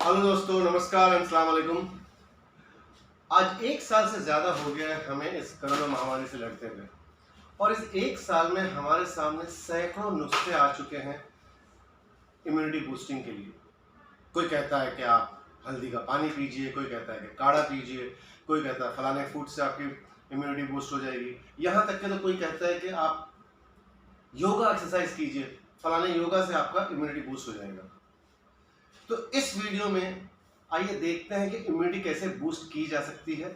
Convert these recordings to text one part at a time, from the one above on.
Hello दोस्तों, नमस्कार and अस्सलाम वालेकुम। आज एक साल से ज़्यादा हो गया है हमें इस कोरोना महामारी से लड़ते हुए, और इस एक साल में हमारे सामने सैकड़ों नुस्खे आ चुके हैं इम्यूनिटी बूस्टिंग के लिए। कोई कहता है कि आप हल्दी का पानी पीजिए, कोई कहता है कि काढ़ा पीजिए, कोई कहता है फलाने फूड से आपकी इम्यूनिटी बूस्ट हो जाएगी। यहाँ तक कि तो कोई कहता है कि आप योगा एक्सरसाइज कीजिए, फलाने योगा से आपका इम्यूनिटी बूस्ट हो जाएगा। तो इस वीडियो में आइए देखते हैं कि इम्यूनिटी कैसे बूस्ट की जा सकती है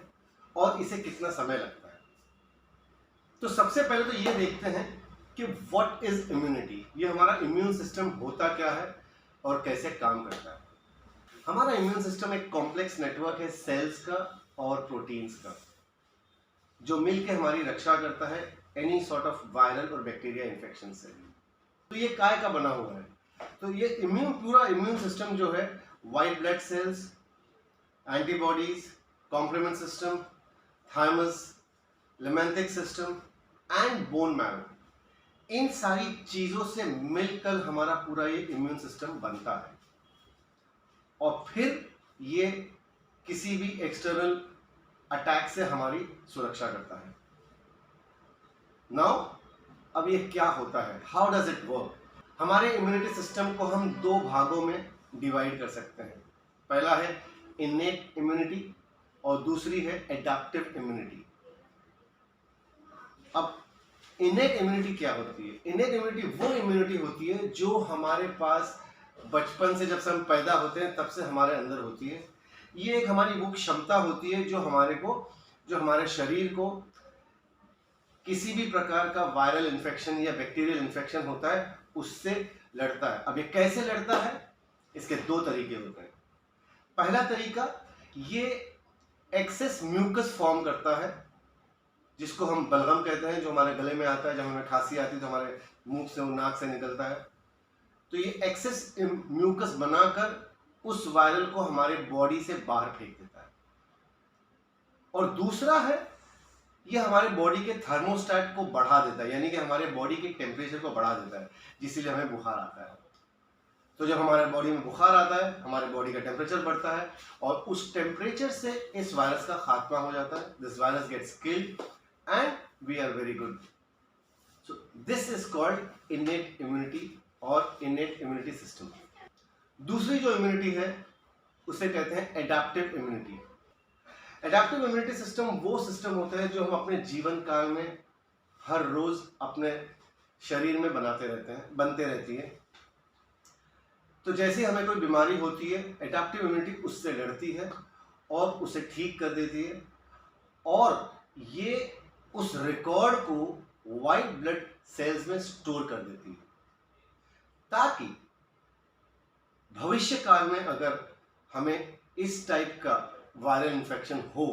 और इसे कितना समय लगता है। तो सबसे पहले तो ये देखते हैं कि व्हाट इज इम्यूनिटी। ये हमारा इम्यून सिस्टम होता क्या है और कैसे काम करता है। हमारा इम्यून सिस्टम एक कॉम्प्लेक्स नेटवर्क है सेल्स का और प्रोटीन्स का, जो मिलकर हमारी रक्षा करता है एनी सॉर्ट ऑफ वायरल और बैक्टीरिया इन्फेक्शन से। तो ये काय का बना हुआ है। तो ये पूरा इम्यून सिस्टम जो है, white blood cells, antibodies, complement system, thymus, lymphatic system and bone marrow, इन सारी चीजों से मिलकर हमारा पूरा ये इम्यून सिस्टम बनता है और फिर ये किसी भी एक्सटर्नल अटैक से हमारी सुरक्षा करता है। नाउ अब ये क्या होता है, हाउ डज इट वर्क। हमारे इम्यूनिटी सिस्टम को हम दो भागों में डिवाइड कर सकते हैं। पहला है इनेट इम्यूनिटी और दूसरी है एडाप्टिव इम्यूनिटी। अब इनेट इम्यूनिटी क्या होती है? इनेट इम्यूनिटी वो इम्यूनिटी होती है जो हमारे पास बचपन से, जब से हम पैदा होते हैं तब से हमारे अंदर होती है। ये एक हमारी वो क्षमता होती है जो हमारे शरीर को किसी भी प्रकार का वायरल इन्फेक्शन या बैक्टीरियल इन्फेक्शन होता है उससे लड़ता है। अब ये कैसे लड़ता है, इसके दो तरीके होते हैं। पहला तरीका, ये एक्सेस म्यूकस फॉर्म करता है जिसको हम बलगम कहते हैं, जो हमारे गले में आता है। जब हमें खांसी आती है तो हमारे मुंह से, नाक से निकलता है। तो ये एक्सेस म्यूकस बनाकर उस वायरल को हमारे बॉडी से बाहर फेंक देता है। और दूसरा है, ये हमारे बॉडी के थर्मोस्टेट को बढ़ा देता है, यानी कि हमारे बॉडी के टेम्परेचर को बढ़ा देता है, जिससे हमें बुखार आता है। तो जब हमारे बॉडी में बुखार आता है, हमारे बॉडी का टेम्परेचर बढ़ता है और उस टेम्परेचर से इस वायरस का खात्मा हो जाता है। This virus gets killed and we are very good. So this is called innate immunity और इनेट इम्यूनिटी सिस्टम। दूसरी जो इम्यूनिटी है उसे कहते हैं adaptive immunity. Adaptive immunity system वो सिस्टम होता है जो हम अपने जीवन काल में हर रोज अपने शरीर में बनते रहती है। तो जैसे हमें कोई बीमारी होती है, एडाप्टिव इम्यूनिटी उससे लड़ती है और उसे ठीक कर देती है, और ये उस रिकॉर्ड को व्हाइट ब्लड सेल्स में स्टोर कर देती है, ताकि भविष्य काल में अगर हमें इस टाइप का वायरल इन्फेक्शन हो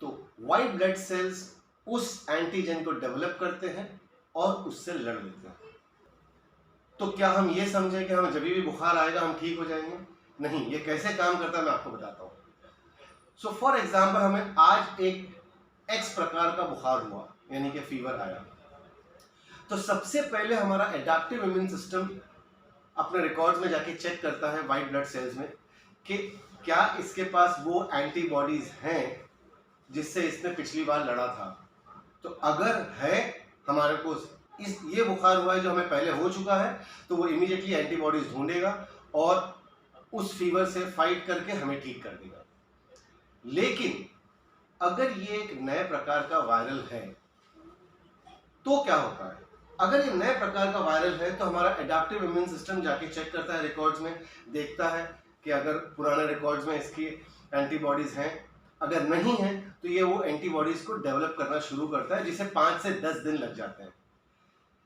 तो व्हाइट ब्लड सेल्स उस एंटीजन को डेवलप करते हैं और उससे लड़ लेते हैं। तो क्या हम ये समझें कि हमें जब भी बुखार आएगा हम ठीक हो जाएंगे? नहीं, ये कैसे काम करता है मैं आपको बताता हूँ। सो फॉर एग्जाम्पल, हमें आज एक एक्स प्रकार का बुखार हुआ, यानी कि फीवर आया। तो सबसे पहले हमारा एडाप्टिव इम्यून सिस्टम अपने रिकॉर्ड्स में जाके चेक करता है व्हाइट ब्लड सेल्स में कि क्या इसके पास वो एंटीबॉडीज हैं जिससे इसने पिछली बार लड़ा था। तो अगर है, हमारे को ये बुखार हुआ है जो हमें पहले हो चुका है, तो वो इमीडिएटली एंटीबॉडीज ढूंढेगा और उस फीवर से फाइट करके हमें ठीक कर देगा। लेकिन अगर ये एक नए प्रकार का वायरल है तो क्या होता है? अगर ये नए प्रकार का वायरल है तो हमारा एडाप्टिव इम्यून सिस्टम जाके चेक करता है रिकॉर्ड्स में, देखता है कि अगर पुराने रिकॉर्ड्स में इसकी एंटीबॉडीज हैं। अगर नहीं है तो ये वो एंटीबॉडीज को डेवलप करना शुरू करता है, जिसे 5 से 10 दिन लग जाते हैं।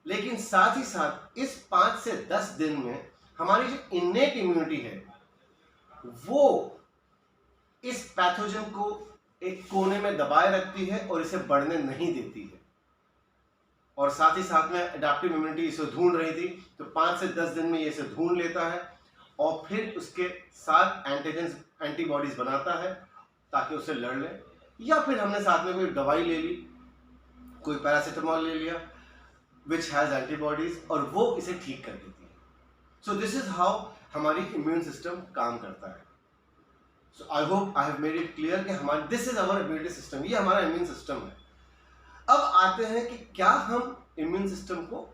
लेकिन साथ ही साथ इस 5 से 10 दिन में हमारी जो इनेट इम्यूनिटी है वो इस पैथोजन को एक कोने में दबाए रखती है और इसे बढ़ने नहीं देती है। और साथ ही साथ में एडाप्टिव इम्यूनिटी इसे ढूंढ रही थी, तो 5 से 10 दिन में ये इसे ढूंढ लेता है और फिर उसके साथ एंटीबॉडीज बनाता है ताकि उसे लड़ ले। या फिर हमने साथ में कोई दवाई ले ली, कोई पैरासीटामोल ले लिया विच हैज एंटीबॉडीज, और वो इसे ठीक कर देती है। सो दिस इज हाउ हमारी इम्यून सिस्टम काम करता है। So I hope I have made it clear कि हमारी this is our immunity system, ये हमारा इम्यून सिस्टम है। अब आते हैं कि क्या हम इम्यून सिस्टम को,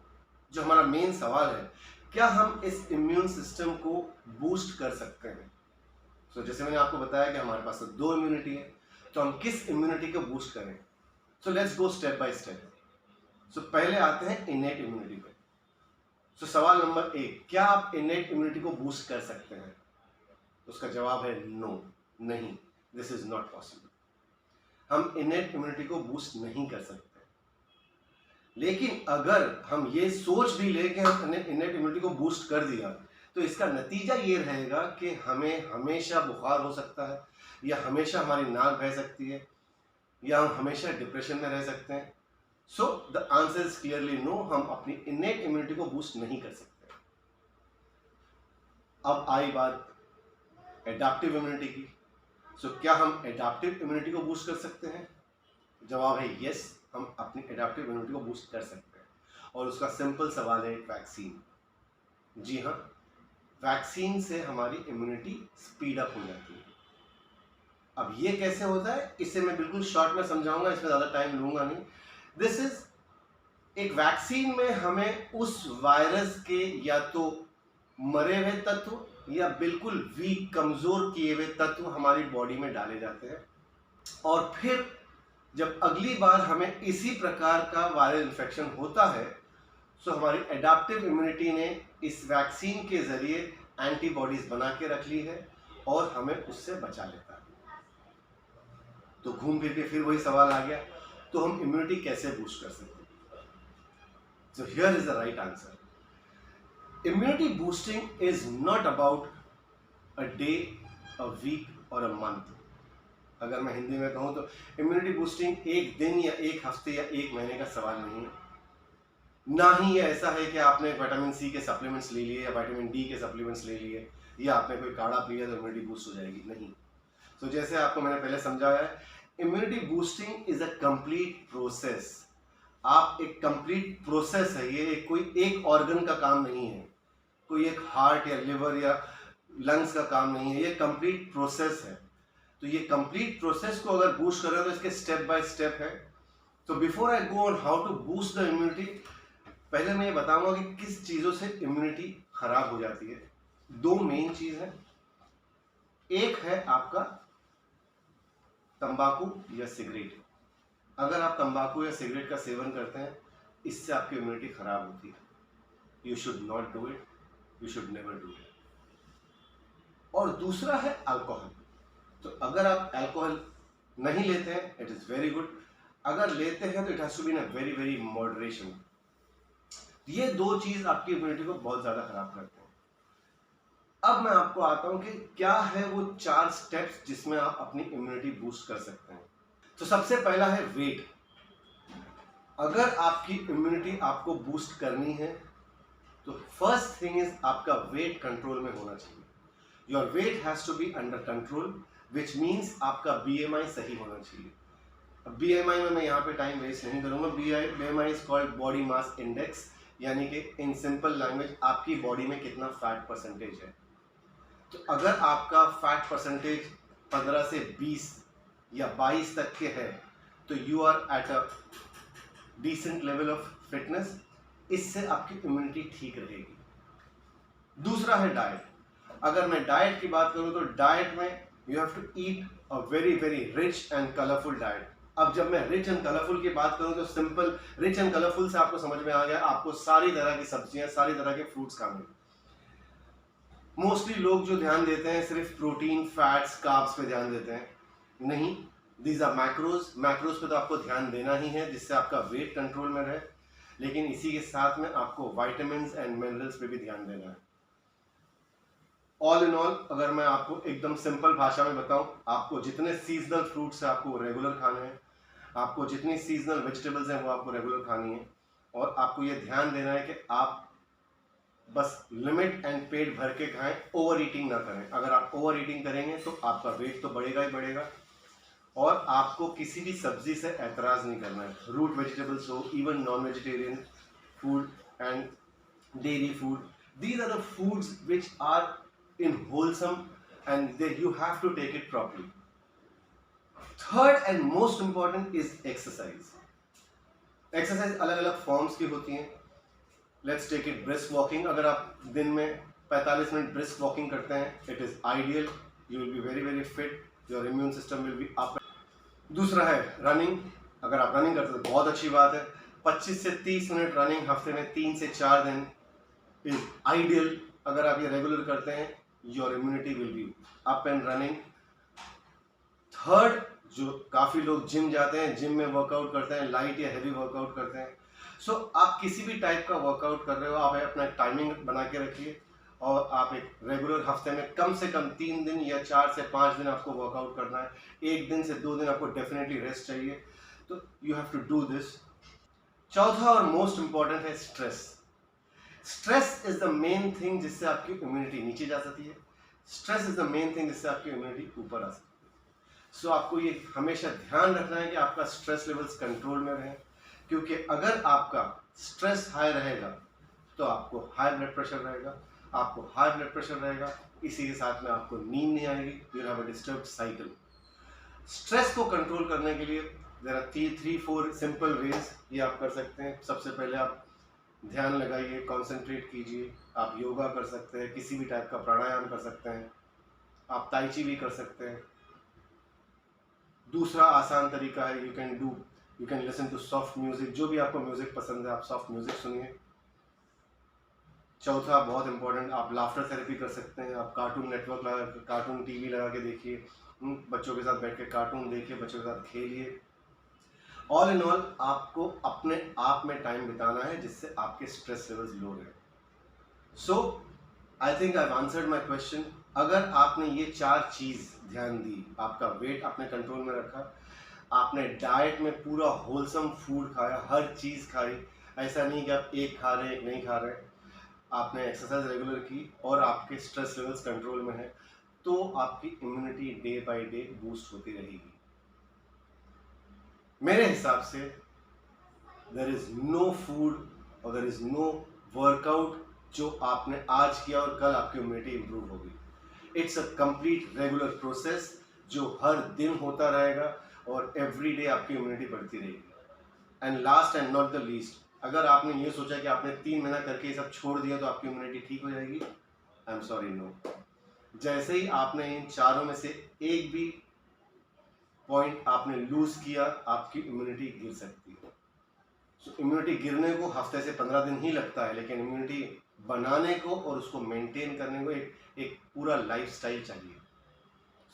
जो हमारा मेन सवाल है, क्या हम इस इम्यून सिस्टम को बूस्ट कर सकते हैं। सो जैसे मैंने आपको बताया कि हमारे पास तो 2 इम्यूनिटी है, तो हम किस इम्यूनिटी को बूस्ट करें। So let's go step by step. So पहले आते हैं इनेट इम्यूनिटी पे। सो सवाल नंबर 1, क्या आप इनेट इम्यूनिटी को बूस्ट कर सकते हैं? उसका जवाब है नो, नहीं, दिस इज नॉट पॉसिबल। हम इनेट इम्यूनिटी को बूस्ट नहीं कर सकते। लेकिन अगर हम ये सोच भी ले कि हम इनेट इम्यूनिटी को बूस्ट कर दिया, तो इसका नतीजा ये रहेगा कि हमें हमेशा बुखार हो सकता है, या हमेशा हमारी नाक बह सकती है, या हम हमेशा डिप्रेशन में रह सकते हैं। So the answer is clearly no, हम अपनी इनेट इम्यूनिटी को बूस्ट नहीं कर सकते। अब आई बात एडाप्टिव इम्यूनिटी की। सो क्या हम एडाप्टिव इम्यूनिटी को बूस्ट कर सकते हैं? जवाब है यस, हम अपनी एडाप्टिव इम्यूनिटी को बूस्ट कर सकते हैं, और उसका सिंपल सवाल है वैक्सीन। जी हाँ, वैक्सीन से हमारी इम्यूनिटी स्पीड अप हो जाती है। अब ये कैसे होता है, इसे मैं बिल्कुल शॉर्ट में समझाऊंगा, इसमें ज़्यादा टाइम लूंगा नहीं। दिस इज, एक वैक्सीन में हमें उस वायरस के या तो मरे हुए तत्व या बिल्कुल वीक, कमज़ोर किए हुए तत्व हमारी बॉडी में डाले जाते हैं, और फिर जब अगली बार हमें इसी प्रकार का वायरल इन्फेक्शन होता है, सो हमारी एडाप्टिव इम्यूनिटी ने इस वैक्सीन के जरिए एंटीबॉडीज बना के रख ली है और हमें उससे बचा लेता है। तो घूम फिर के फिर वही सवाल आ गया, तो हम इम्यूनिटी कैसे बूस्ट कर सकते हैं? So here is the right answer. Immunity boosting is not about a day, a week और अ मंथ। अगर मैं हिंदी में कहूँ तो इम्यूनिटी बूस्टिंग एक दिन या एक हफ्ते या एक महीने का सवाल नहीं है। ना ही ये ऐसा है कि आपने विटामिन सी के सप्लीमेंट्स ले लिए या विटामिन डी के सप्लीमेंट्स ले लिए या आपने कोई काढ़ा पिया तो इम्यूनिटी बूस्ट हो जाएगी, नहीं। तो जैसे आपको मैंने पहले समझाया है, immunity boosting is a complete process. आप एक कंप्लीट प्रोसेस है, ये कोई एक ऑर्गन का काम नहीं है, कोई एक हार्ट या लिवर या लंग्स का काम नहीं है, ये कंप्लीट प्रोसेस है। तो ये कंप्लीट प्रोसेस को अगर बूस्ट कर रहे हो तो इसके स्टेप बाय स्टेप है। तो before I go on how to boost the immunity, पहले मैं ये बताऊंगा कि किस चीजों से इम्यूनिटी खराब हो जाती है। 2 मेन चीज है, एक है आपका तंबाकू या सिगरेट। अगर आप तंबाकू या सिगरेट का सेवन करते हैं, इससे आपकी इम्यूनिटी खराब होती है। You should not do it, you should never do it. और दूसरा है अल्कोहल। तो अगर आप अल्कोहल नहीं लेते हैं, इट इज वेरी गुड। अगर लेते हैं तो it has to be in a very very moderation. ये 2 चीज आपकी इम्यूनिटी को बहुत ज्यादा खराब करते हैं। अब मैं आपको आता हूं कि क्या है वो 4 स्टेप्स जिसमें आप अपनी इम्यूनिटी बूस्ट कर सकते हैं। तो सबसे पहला है वेट। अगर आपकी इम्यूनिटी आपको बूस्ट करनी है तो फर्स्ट थिंग इज आपका वेट कंट्रोल में होना चाहिए। Your weight has to be under control, which means आपका BMI सही होना चाहिए। BMI में मैं यहाँ पे टाइम वेस्ट नहीं करूंगा। BMI is called body mass index, यानी कि इन सिंपल लैंग्वेज आपकी बॉडी में कितना फैट परसेंटेज है। तो अगर आपका फैट परसेंटेज 15 से 20 या 22 तक के है तो you are at a decent level of fitness. इससे आपकी इम्यूनिटी ठीक रहेगी। दूसरा है डाइट। अगर मैं डाइट की बात करूं तो डाइट में you have to eat a very very rich and colourful diet. अब जब मैं रिच एंड कलरफुल की बात करूं तो सिंपल रिच एंड कलरफुल से आपको समझ में आ गया, आपको सारी तरह की सब्जियां, सारी तरह के फ्रूट्स खाने। मोस्टली लोग जो ध्यान देते हैं सिर्फ प्रोटीन, फैट्स, कार्ब्स पे ध्यान देते हैं, नहीं, दीज आर मैक्रोज। मैक्रोज पे तो आपको ध्यान देना ही है जिससे आपका वेट कंट्रोल में रहे, लेकिन इसी के साथ में आपको वाइटामिन्स एंड मिनरल्स पे भी ध्यान देना है। ऑल इन ऑल अगर मैं आपको एकदम सिंपल भाषा में बताऊं, आपको जितने सीजनल फ्रूट्स हैं आपको रेगुलर खाने हैं, आपको जितनी सीजनल वेजिटेबल्स हैं वो आपको रेगुलर खानी है, और आपको ये ध्यान देना है कि आप बस लिमिट एंड पेट भर के खाएं, ओवर ईटिंग ना करें। अगर आप ओवर ईटिंग करेंगे तो आपका वेट तो बढ़ेगा ही बढ़ेगा, और आपको किसी भी सब्जी से ऐतराज़ नहीं करना है। रूट वेजिटेबल्स हो, even non vegetarian food and dairy food, these are the foods which are in wholesome, and you have to take it properly. Third and most important is exercise. Exercise अलग अलग forms की होती हैं. Let's take it brisk walking. अगर आप दिन में 45 minute brisk walking करते हैं, it is ideal. You will be very very fit, your immune system will be up. दूसरा है रनिंग. अगर आप रनिंग करते हैं तो बहुत अच्छी बात है. 25 से 30 मिनट रनिंग हफ्ते में 3 से 4 दिन इज आइडियल. अगर आप ये रेगुलर करते हैं, your immunity will be up and running. Third, जो काफ़ी लोग जिम जाते हैं, जिम में वर्कआउट करते हैं, लाइट या हैवी वर्कआउट करते हैं. सो आप किसी भी टाइप का वर्कआउट कर रहे हो, आप अपना टाइमिंग बना के रखिए और आप एक रेगुलर हफ्ते में कम से कम 3 दिन या 4 से 5 दिन आपको वर्कआउट करना है. 1 दिन से 2 दिन आपको डेफिनेटली रेस्ट चाहिए. तो you have to do this. चौथा और मोस्ट इंपॉर्टेंट है stress. Stress is the main thing जिससे आपकी इम्यूनिटी नीचे जा सकती है. Stress is the main thing जिससे आपकी इम्यूनिटी ऊपर आ सकती है. सो आपको ये हमेशा ध्यान रखना है कि आपका स्ट्रेस लेवल्स कंट्रोल में रहें, क्योंकि अगर आपका स्ट्रेस हाई रहेगा तो आपको हाई ब्लड प्रेशर रहेगा. आपको हाई ब्लड प्रेशर रहेगा, इसी के साथ में आपको नींद नहीं आएगी. You have a disturbed cycle. Stress को कंट्रोल करने के लिए देयर आर 3-4 सिंपल वेज. ये आप कर सकते हैं. सबसे पहले आप ध्यान लगाइए, कॉन्सेंट्रेट कीजिए. आप योगा कर सकते हैं, किसी भी टाइप का प्राणायाम कर सकते हैं, आप ताई ची भी कर सकते हैं. दूसरा आसान तरीका है, you can listen to soft music. जो भी आपको म्यूजिक पसंद है, आप सॉफ्ट म्यूजिक सुनिए. चौथा बहुत इंपॉर्टेंट, आप लाफ्टर थेरेपी कर सकते हैं. आप कार्टून नेटवर्क लगा, कार्टून टीवी लगा के देखिए. बच्चों के साथ बैठ के कार्टून देखिए, बच्चों के साथ खेलिए. ऑल इन ऑल आपको अपने आप में टाइम बिताना है जिससे आपके स्ट्रेस लेवल्स लो रहे. So I think I have answered my question. अगर आपने ये 4 चीज़ ध्यान दी, आपका वेट आपने कंट्रोल में रखा, आपने डाइट में पूरा होलसम फूड खाया, हर चीज़ खाई, ऐसा नहीं कि आप एक खा रहे हैं एक नहीं खा रहे, आपने एक्सरसाइज रेगुलर की और आपके स्ट्रेस लेवल्स कंट्रोल में है, तो आपकी immunity day by day boost होती रहेगी. मेरे हिसाब से देयर इज नो फूड और देयर इज नो वर्कआउट जो आपने आज किया और कल आपकी इम्यूनिटी इंप्रूव होगी. It's a complete regular process जो हर दिन होता रहेगा और एवरी डे आपकी इम्यूनिटी बढ़ती रहेगी. And last and not the least, अगर आपने ये सोचा कि आपने 3 महीना करके ये सब छोड़ दिया तो आपकी इम्यूनिटी ठीक हो जाएगी, आई एम सॉरी, नो. जैसे ही आपने इन चारों में से एक भी पॉइंट आपने लूज किया, आपकी इम्यूनिटी गिर सकती है. सो इम्यूनिटी गिरने को हफ्ते से 15 दिन ही लगता है, लेकिन इम्यूनिटी बनाने को और उसको मेंटेन करने को एक पूरा लाइफस्टाइल चाहिए.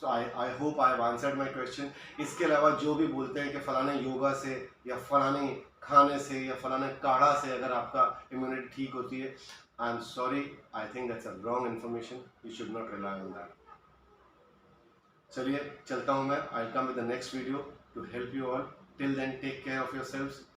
So I hope I have answered my question. इसके अलावा जो भी बोलते हैं कि फलाने योगा से या फलाने खाने से या फलाने काढ़ा से अगर आपका इम्यूनिटी ठीक होती है, I am sorry, I think that's a wrong information. You should not rely on that. चलिए चलता हूँ मैं. I come with the next video to help you all. Till then take care of your selves.